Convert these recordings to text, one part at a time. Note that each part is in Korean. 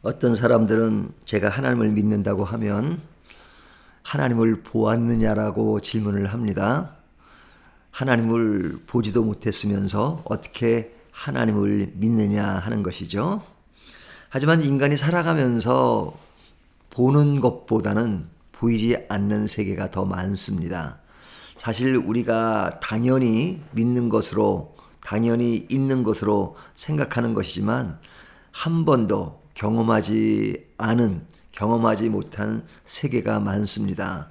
어떤 사람들은 제가 하나님을 믿는다고 하면 하나님을 보았느냐라고 질문을 합니다. 하나님을 보지도 못했으면서 어떻게 하나님을 믿느냐 하는 것이죠. 하지만 인간이 살아가면서 보는 것보다는 보이지 않는 세계가 더 많습니다. 사실 우리가 당연히 믿는 것으로, 당연히 있는 것으로 생각하는 것이지만 한 번도 경험하지 못한 세계가 많습니다.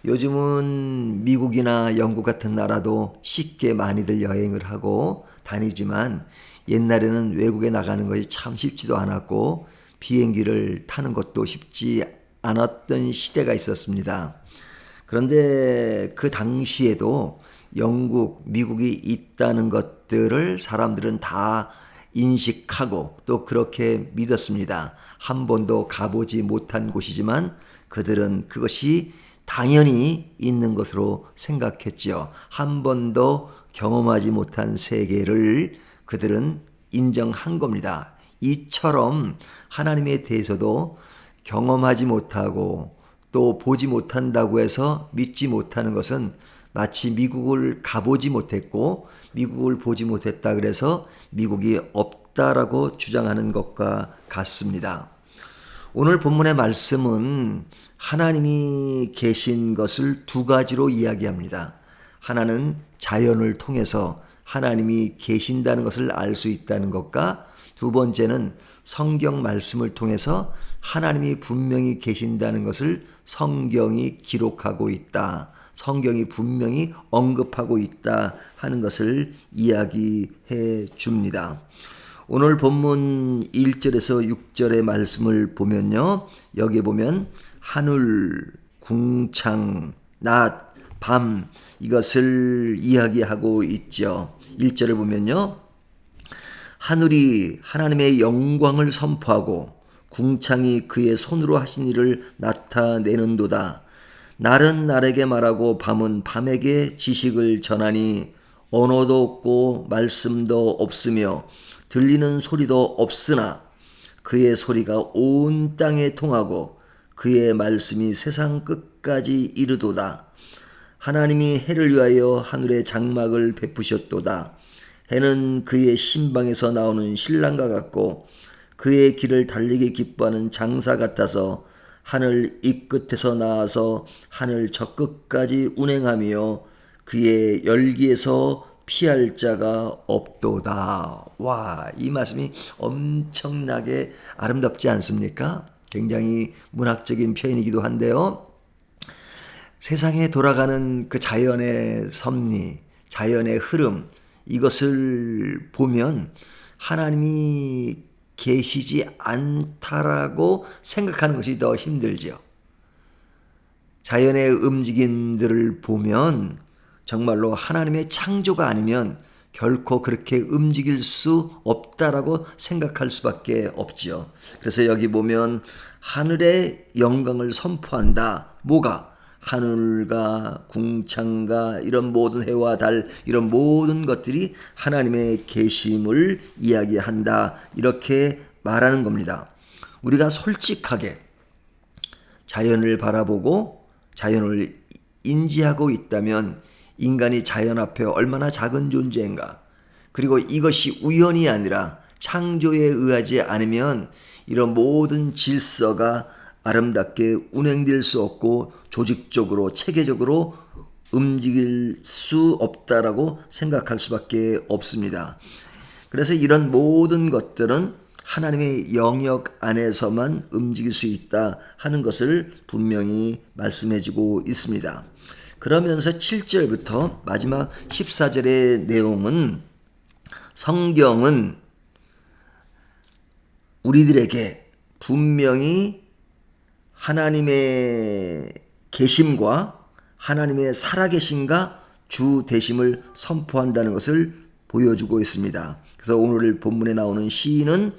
요즘은 미국이나 영국 같은 나라도 쉽게 많이들 여행을 하고 다니지만 옛날에는 외국에 나가는 것이 참 쉽지도 않았고 비행기를 타는 것도 쉽지 않았던 시대가 있었습니다. 그런데 그 당시에도 영국, 미국이 있다는 것들을 사람들은 다 인식하고 또 그렇게 믿었습니다. 한 번도 가보지 못한 곳이지만 그들은 그것이 당연히 있는 것으로 생각했죠. 한 번도 경험하지 못한 세계를 그들은 인정한 겁니다. 이처럼 하나님에 대해서도 경험하지 못하고 또 보지 못한다고 해서 믿지 못하는 것은 마치 미국을 가보지 못했고 미국을 보지 못했다 그래서 미국이 없다라고 주장하는 것과 같습니다. 오늘 본문의 말씀은 하나님이 계신 것을 두 가지로 이야기합니다. 하나는 자연을 통해서 하나님이 계신다는 것을 알 수 있다는 것과 두 번째는 성경 말씀을 통해서 하나님이 분명히 계신다는 것을 성경이 기록하고 있다. 성경이 분명히 언급하고 있다 하는 것을 이야기해 줍니다. 오늘 본문 1절에서 6절의 말씀을 보면요. 여기에 보면 하늘, 궁창, 낮, 밤 이것을 이야기하고 있죠. 1절을 보면요. 하늘이 하나님의 영광을 선포하고 궁창이 그의 손으로 하신 일을 나타내는도다. 날은 날에게 말하고 밤은 밤에게 지식을 전하니 언어도 없고 말씀도 없으며 들리는 소리도 없으나 그의 소리가 온 땅에 통하고 그의 말씀이 세상 끝까지 이르도다. 하나님이 해를 위하여 하늘에 장막을 베푸셨도다. 해는 그의 신방에서 나오는 신랑과 같고 그의 길을 달리기 기뻐하는 장사 같아서 하늘 이 끝에서 나와서 하늘 저 끝까지 운행하며 그의 열기에서 피할 자가 없도다. 와, 이 말씀이 엄청나게 아름답지 않습니까? 굉장히 문학적인 표현이기도 한데요. 세상에 돌아가는 그 자연의 섭리, 자연의 흐름, 이것을 보면 하나님이 계시지 않다라고 생각하는 것이 더 힘들죠. 자연의 움직임들을 보면 정말로 하나님의 창조가 아니면 결코 그렇게 움직일 수 없다라고 생각할 수밖에 없죠. 그래서 여기 보면 하늘의 영광을 선포한다. 뭐가? 하늘과 궁창과 이런 모든 해와 달 이런 모든 것들이 하나님의 계심을 이야기한다. 이렇게 말하는 겁니다. 우리가 솔직하게 자연을 바라보고 자연을 인지하고 있다면 인간이 자연 앞에 얼마나 작은 존재인가. 그리고 이것이 우연이 아니라 창조에 의하지 않으면 이런 모든 질서가 아름답게 운행될 수 없고 조직적으로 체계적으로 움직일 수 없다라고 생각할 수밖에 없습니다. 그래서 이런 모든 것들은 하나님의 영역 안에서만 움직일 수 있다 하는 것을 분명히 말씀해주고 있습니다. 그러면서 7절부터 마지막 14절의 내용은 성경은 우리들에게 분명히 하나님의 계심과 하나님의 살아계심과 주 되심을 선포한다는 것을 보여주고 있습니다. 그래서 오늘 본문에 나오는 시인은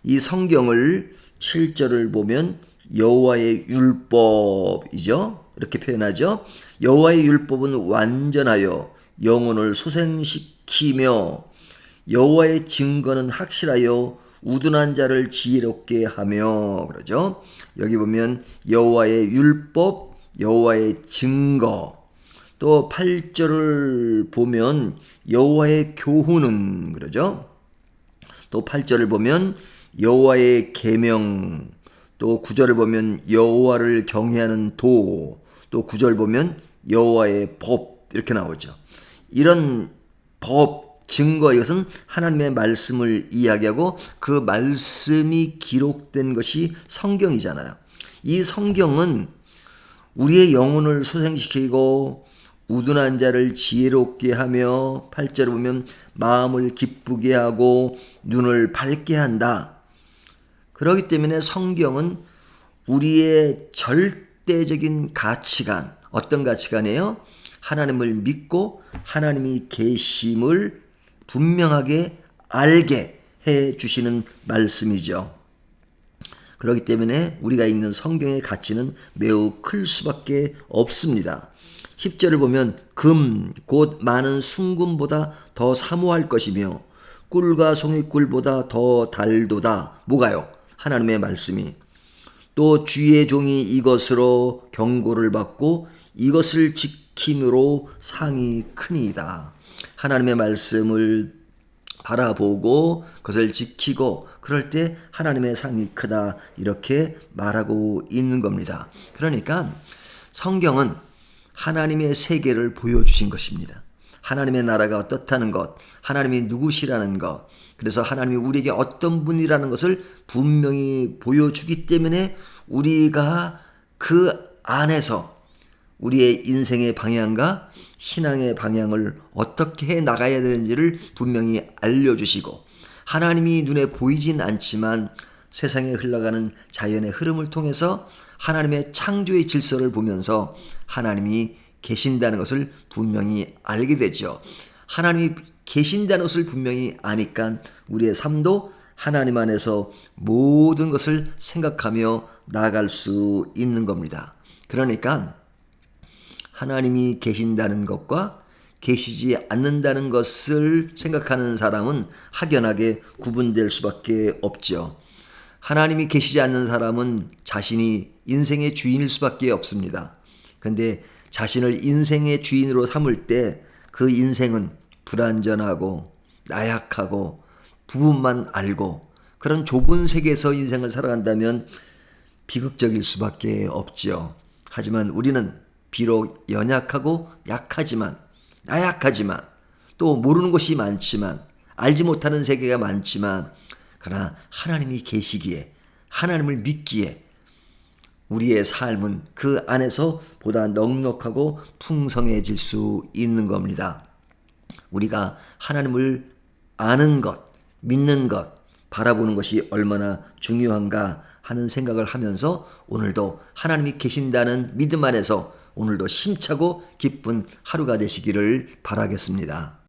이 성경을 7절을 보면 여호와의 율법이죠. 이렇게 표현하죠. 여호와의 율법은 완전하여 영혼을 소생시키며 여호와의 증거는 확실하여 우둔한 자를 지혜롭게 하며 그러죠. 여기 보면 여호와의 율법, 여호와의 증거, 또 8절을 보면 여호와의 교훈은 그러죠. 또 8절을 보면 여호와의 계명, 또 9절을 보면 여호와를 경외하는 도, 또 9절 보면 여호와의 법 이렇게 나오죠. 이런 법, 증거 이것은 하나님의 말씀을 이야기하고 그 말씀이 기록된 것이 성경이잖아요. 이 성경은 우리의 영혼을 소생시키고 우둔한 자를 지혜롭게 하며 8절을 보면 마음을 기쁘게 하고 눈을 밝게 한다. 그렇기 때문에 성경은 우리의 절대적인 가치관, 어떤 가치관이에요? 하나님을 믿고 하나님이 계심을 분명하게 알게 해 주시는 말씀이죠. 그렇기 때문에 우리가 읽는 성경의 가치는 매우 클 수밖에 없습니다. 10절을 보면 금, 곧 많은 순금보다 더 사모할 것이며 꿀과 송이꿀보다 더 달도다. 뭐가요? 하나님의 말씀이. 또 주의 종이 이것으로 경고를 받고 이것을 지킴으로 상이 크니이다. 하나님의 말씀을 바라보고 그것을 지키고 그럴 때 하나님의 상이 크다 이렇게 말하고 있는 겁니다. 그러니까 성경은 하나님의 세계를 보여주신 것입니다. 하나님의 나라가 어떻다는 것, 하나님이 누구시라는 것, 그래서 하나님이 우리에게 어떤 분이라는 것을 분명히 보여주기 때문에 우리가 그 안에서 우리의 인생의 방향과 신앙의 방향을 어떻게 해 나가야 되는지를 분명히 알려주시고 하나님이 눈에 보이진 않지만 세상에 흘러가는 자연의 흐름을 통해서 하나님의 창조의 질서를 보면서 하나님이 계신다는 것을 분명히 알게 되죠. 하나님이 계신다는 것을 분명히 아니까 우리의 삶도 하나님 안에서 모든 것을 생각하며 나아갈 수 있는 겁니다. 그러니까 하나님이 계신다는 것과 계시지 않는다는 것을 생각하는 사람은 확연하게 구분될 수밖에 없죠. 하나님이 계시지 않는 사람은 자신이 인생의 주인일 수밖에 없습니다. 그런데 자신을 인생의 주인으로 삼을 때 그 인생은 불완전하고 나약하고 부분만 알고 그런 좁은 세계에서 인생을 살아간다면 비극적일 수밖에 없죠. 하지만 우리는 비록 연약하고 약하지만 나약하지만 또 모르는 것이 많지만 알지 못하는 세계가 많지만 그러나 하나님이 계시기에 하나님을 믿기에 우리의 삶은 그 안에서 보다 넉넉하고 풍성해질 수 있는 겁니다. 우리가 하나님을 아는 것, 믿는 것, 바라보는 것이 얼마나 중요한가 하는 생각을 하면서 오늘도 하나님이 계신다는 믿음 안에서 오늘도 힘차고 기쁜 하루가 되시기를 바라겠습니다.